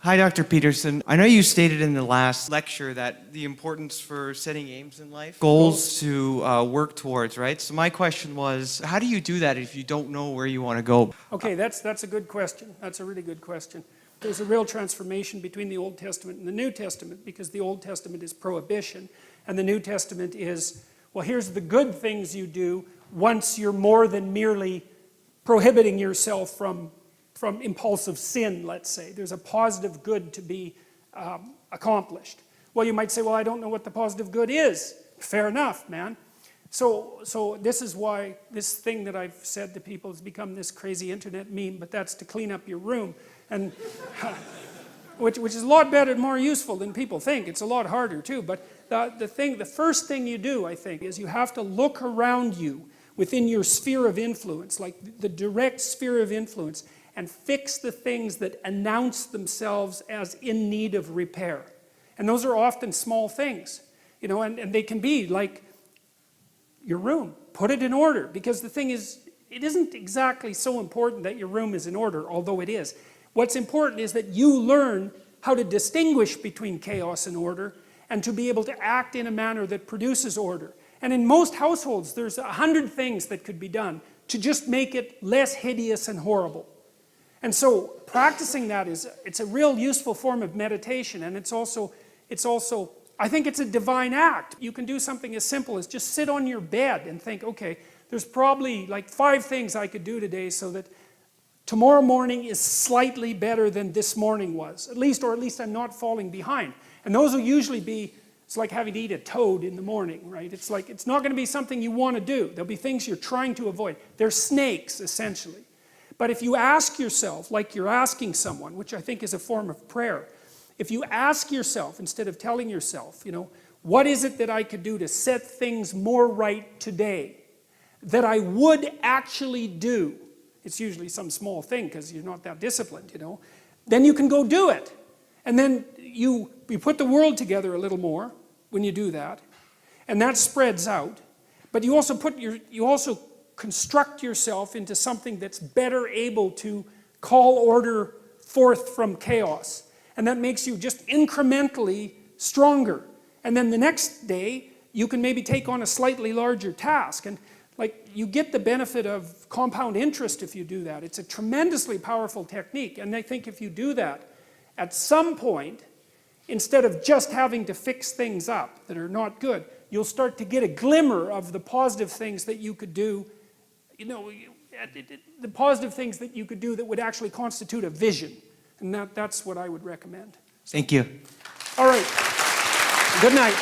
Hi, Dr. Peterson. I know you stated in the last lecture that the importance for setting aims in life, goals to work towards, right? So my question was, how do you do that if you don't know where you want to go? Okay, that's a good question. That's a really good question. There's a real transformation between the Old Testament and the New Testament, because the Old Testament is prohibition and the New Testament is, well, here's the good things you do once you're more than merely prohibiting yourself from impulsive sin, let's say. There's a positive good to be accomplished. Well, you might say, well, I don't know what the positive good is. Fair enough, man. So this is why this thing that I've said to people has become this crazy internet meme, but that's to clean up your room. And which is a lot better and more useful than people think. It's a lot harder too, but the first thing you do, I think, is you have to look around you within your sphere of influence, like the direct sphere of influence, and fix the things that announce themselves as in need of repair. And those are often small things, you know, and they can be like your room. Put it in order, because the thing is, it isn't exactly so important that your room is in order, although it is. What's important is that you learn how to distinguish between chaos and order, and to be able to act in a manner that produces order. And in most households, there's 100 things that could be done to just make it less hideous and horrible. And so practicing that it's a real useful form of meditation, and it's also, I think it's a divine act. You can do something as simple as just sit on your bed and think, okay, there's probably like 5 things I could do today so that tomorrow morning is slightly better than this morning was, or at least I'm not falling behind. And those will usually be, it's like having to eat a toad in the morning, right? It's like, it's not going to be something you want to do. There'll be things you're trying to avoid. They're snakes, essentially. But if you ask yourself, like you're asking someone, which I think is a form of prayer, if you ask yourself, instead of telling yourself, you know, what is it that I could do to set things more right today, that I would actually do, it's usually some small thing because you're not that disciplined, you know, then you can go do it. And then you put the world together a little more when you do that, and that spreads out. But you also construct yourself into something that's better able to call order forth from chaos. And that makes you just incrementally stronger. And then the next day, you can maybe take on a slightly larger task. And like, you get the benefit of compound interest if you do that. It's a tremendously powerful technique. And I think if you do that, at some point, instead of just having to fix things up that are not good, you'll start to get a glimmer of the positive things that you could do, you know, the positive things that you could do that would actually constitute a vision. And that's what I would recommend. Thank you. All right. Good night.